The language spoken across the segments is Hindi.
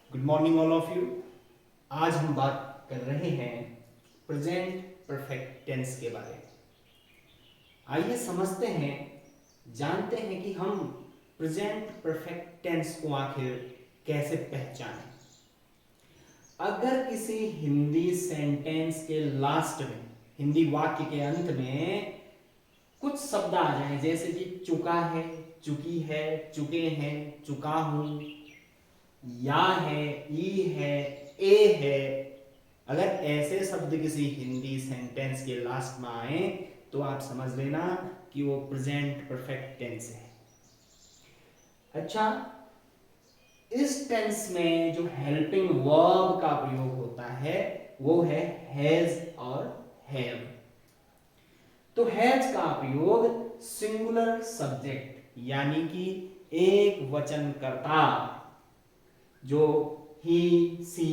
Good morning all of you. आज हम बात कर रहे हैं प्रेजेंट परफेक्ट टेंस के बारे में। आइए समझते हैं, जानते हैं कि हम प्रेजेंट परफेक्ट टेंस को आखिर कैसे पहचानें। अगर किसी हिंदी सेंटेंस के लास्ट में, हिंदी वाक्य के अंत में कुछ शब्द आ जाए, जैसे कि चुका है, चुकी है, चुके हैं, चुका हूं, या है, ई है, ए है, अगर ऐसे शब्द किसी हिंदी सेंटेंस के लास्ट में आए तो आप समझ लेना कि वो प्रेजेंट परफेक्ट टेंस है। अच्छा, इस टेंस में जो हेल्पिंग वर्ब का प्रयोग होता है वो है हैज और हैव। तो हैज का प्रयोग सिंगुलर सब्जेक्ट यानी कि एक वचनकर्ता, जो ही, सी,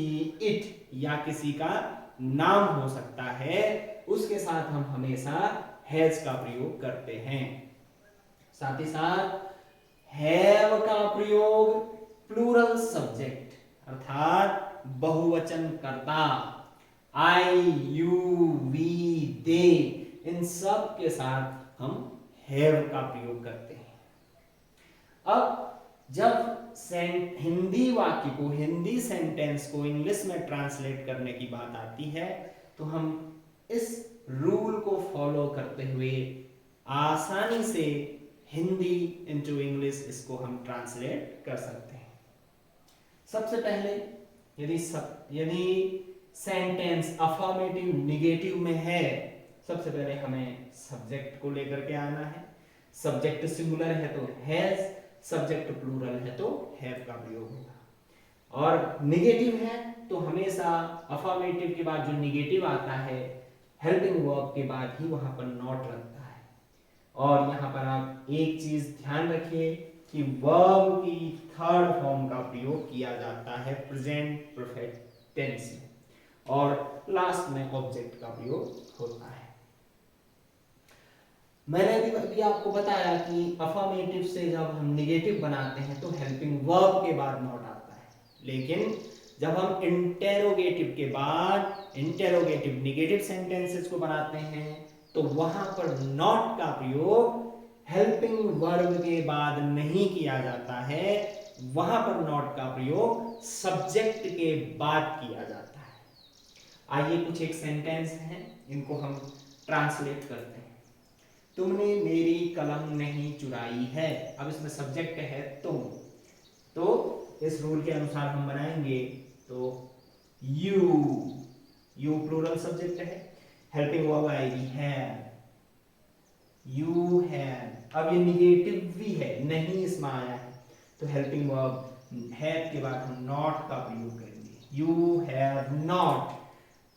इट या किसी का नाम हो सकता है, उसके साथ हम हमेशा हैज का प्रयोग करते हैं। साथ ही साथ हैव का प्रयोग प्लूरल सब्जेक्ट अर्थात बहुवचन कर्ता, आई, यू, वी, दे, इन सब के साथ हम हैव का प्रयोग करते हैं। अब जब हिंदी वाक्य को, हिंदी सेंटेंस को इंग्लिश में ट्रांसलेट करने की बात आती है तो हम इस रूल को फॉलो करते हुए आसानी से हिंदी इनटू इंग्लिश इसको हम ट्रांसलेट कर सकते हैं। सबसे पहले यदि सेंटेंस अफर्मेटिव निगेटिव में है, सबसे पहले हमें सब्जेक्ट को लेकर के आना है। सब्जेक्ट सिंगुलर है तो हैज, सब्जेक्ट प्लूरल है तो हैव का प्रयोग होगा। और निगेटिव है तो हमेशा अफर्मेटिव के बाद जो निगेटिव आता है, हेल्पिंग वर्ब के बाद ही वहां पर नॉट लगता है। और यहां पर आप एक चीज ध्यान रखिए कि वर्ब की थर्ड फॉर्म का प्रयोग किया जाता है प्रेजेंट परफेक्ट टेंस में, और लास्ट में ऑब्जेक्ट का प्रयोग होता है। मैंने भी अभी आपको बताया कि अफर्मेटिव से जब हम निगेटिव बनाते हैं तो हेल्पिंग वर्ब के बाद नॉट आता है, लेकिन जब हम इंटेरोगेटिव के बाद इंटेरोगेटिव निगेटिव सेंटेंसेस को बनाते हैं तो वहां पर नॉट का प्रयोग हेल्पिंग वर्ब के बाद नहीं किया जाता है, वहां पर नॉट का प्रयोग सब्जेक्ट के बाद किया जाता है। आइए कुछ एक सेंटेंस हैं, इनको हम ट्रांसलेट करते हैं। तुमने मेरी कलम नहीं चुराई है। अब इसमें सब्जेक्ट है तुम, तो इस रूल के अनुसार हम बनाएंगे तो यू प्लूरल सब्जेक्ट है, हेल्पिंग वर्ब आएगी हैव, यू हैव। अब ये निगेटिव भी है, नहीं इसमें आया है, तो हेल्पिंग वर्ब हैव के बाद हम नॉट का प्रयोग करेंगे, यू हैव नॉट।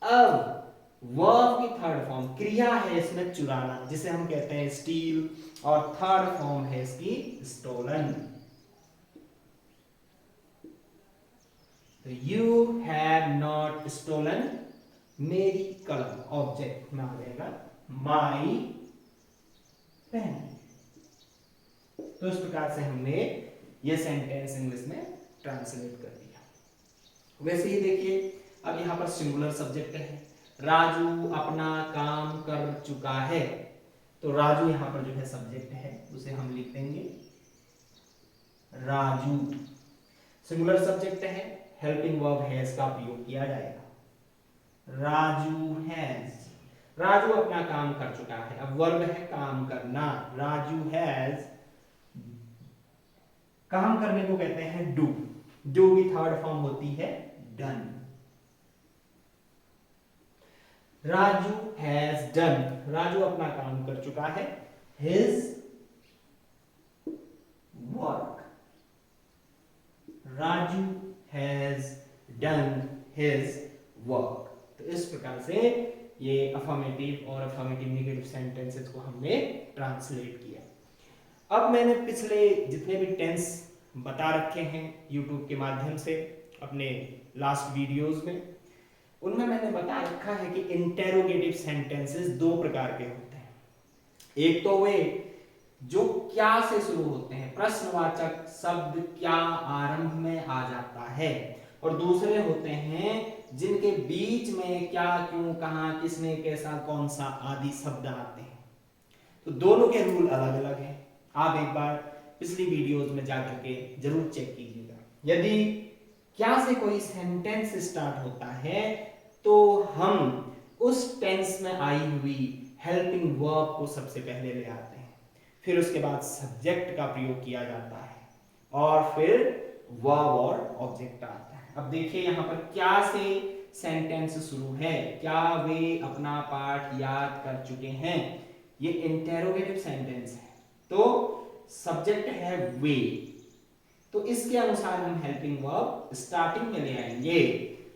अब वर्ब की थर्ड फॉर्म क्रिया है इसमें चुराना, जिसे हम कहते हैं स्टील, और थर्ड फॉर्म है इसकी स्टोलन। तो यू हैव नॉट स्टोलन मेरी कलम, ऑब्जेक्ट में आ जाएगा माई पेन। तो इस प्रकार से हमने ये सेंटेंस इंग्लिश में ट्रांसलेट कर दिया। वैसे ही देखिए, अब यहां पर सिंगुलर सब्जेक्ट है, राजू अपना काम कर चुका है, तो राजू यहां पर जो है सब्जेक्ट है, उसे हम लिख देंगे राजू। सिंगुलर सब्जेक्ट है, हेल्पिंग वर्ब हैज का प्रयोग किया जाएगा, राजू हैज, राजू अपना काम कर चुका है। अब वर्ब है काम करना, राजू हैज, काम करने को कहते हैं डू, डू की थर्ड फॉर्म होती है done, Raju has done, Raju अपना काम कर चुका है, his work, Raju has done his work. तो इस प्रकार से ये अफर्मेटिव और अफर्मेटिव नेगेटिव सेंटेंसेस को हमने ट्रांसलेट किया। अब मैंने पिछले जितने भी टेंस बता रखे हैं यूट्यूब के माध्यम से अपने लास्ट वीडियोस में, उनमें मैंने बता रखा है कि इंटेरोगेटिव सेंटेंसेस दो प्रकार के होते हैं। एक तो वे जो क्या से शुरू होते हैं, प्रश्नवाचक शब्द क्या आरंभ में आ जाता है, और दूसरे होते हैं जिनके बीच में क्या, क्यों, कहां, किसने, कैसा, कौन सा आदि शब्द आते हैं। तो दोनों के रूल अलग अलग हैं। आप एक बार पिछली वीडियोस में जाकर के जरूर चेक कीजिएगा। यदि क्या से कोई सेंटेंस स्टार्ट होता है तो हम उस टेंस में आई हुई हेल्पिंग वर्ब को सबसे पहले ले आते हैं, फिर उसके बाद सब्जेक्ट का प्रयोग किया जाता है और फिर वर्ब और ऑब्जेक्ट आता है। अब देखिए यहां पर क्या से सेंटेंस शुरू है, क्या वे अपना पाठ याद कर चुके हैं, ये इंटेरोगेटिव सेंटेंस है तो सब्जेक्ट है वे, तो इसके अनुसार हम हेल्पिंग वर्ब स्टार्टिंग में ले आएंगे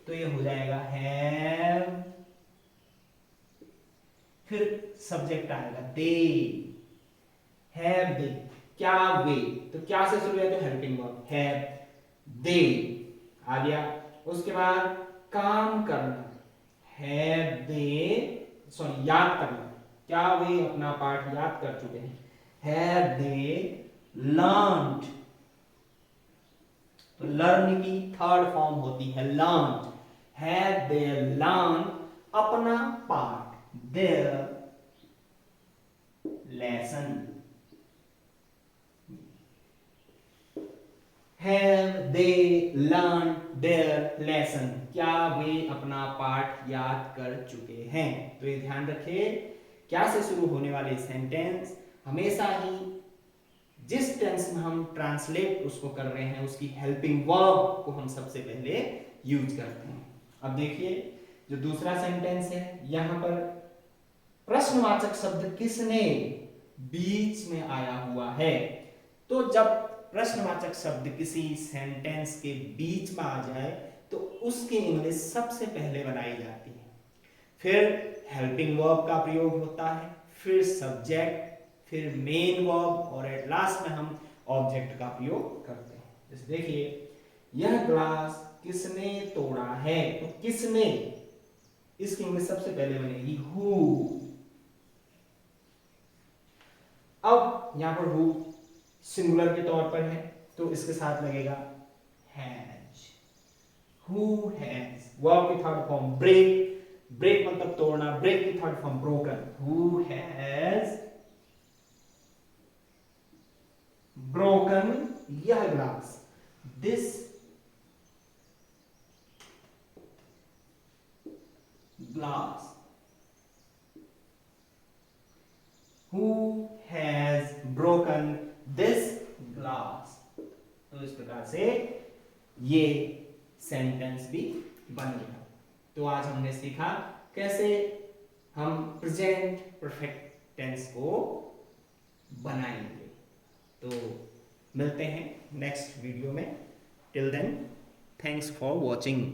तो ये हो जाएगा हैव, फिर सब्जेक्ट आएगा दे, हैव दे, क्या वे, तो क्या से शुरू है तो हेल्पिंग वर्ब हैव दे आ गया। उसके बाद काम करना, हैव दे, सॉरी याद करना, क्या वे अपना पाठ याद कर चुके हैं, हैव दे लर्न्ड, तो लर्न की थर्ड फॉर्म होती है लर्न, हैव दे लर्न अपना पाठ, there lesson, have they learn their lesson, क्या वे अपना पाठ याद कर चुके हैं। तो ये ध्यान रखिए क्या से शुरू होने वाले सेंटेंस हमेशा ही जिस टेंस में हम ट्रांसलेट उसको कर रहे हैं उसकी हेल्पिंग वर्ब को हम सबसे पहले यूज करते हैं। अब देखिए जो दूसरा सेंटेंस है यहां पर प्रश्नवाचक शब्द किसने बीच में आया हुआ है, तो जब प्रश्नवाचक शब्द किसी सेंटेंस के बीच में आ जाए तो उसकी इंग्लिश सबसे पहले बनाई जाती है, फिर हेल्पिंग वर्ब का प्रयोग होता है, फिर सब्जेक्ट, फिर मेन वर्ब और एट लास्ट में हम ऑब्जेक्ट का प्रयोग करते हैं। जैसे देखिए यह ग्लास किसने तोड़ा है, तो किसने इसकी इंग्लिश सबसे पहले बनेगी हु। अब यहां पर हु सिंगुलर के तौर पर है तो इसके साथ लगेगा हैज, हु हैज, वर्ब की थर्ड फॉर्म ब्रेक, ब्रेक मतलब तोड़ना, ब्रेक की third form broken, who has broken यह glass, this glass, who has broken this glass. तो इस प्रकार से ये सेंटेंस भी बन गया। तो आज हमने सीखा कैसे हम प्रेजेंट परफेक्ट टेंस को बनाएंगे। तो मिलते हैं नेक्स्ट वीडियो में, till then thanks for watching.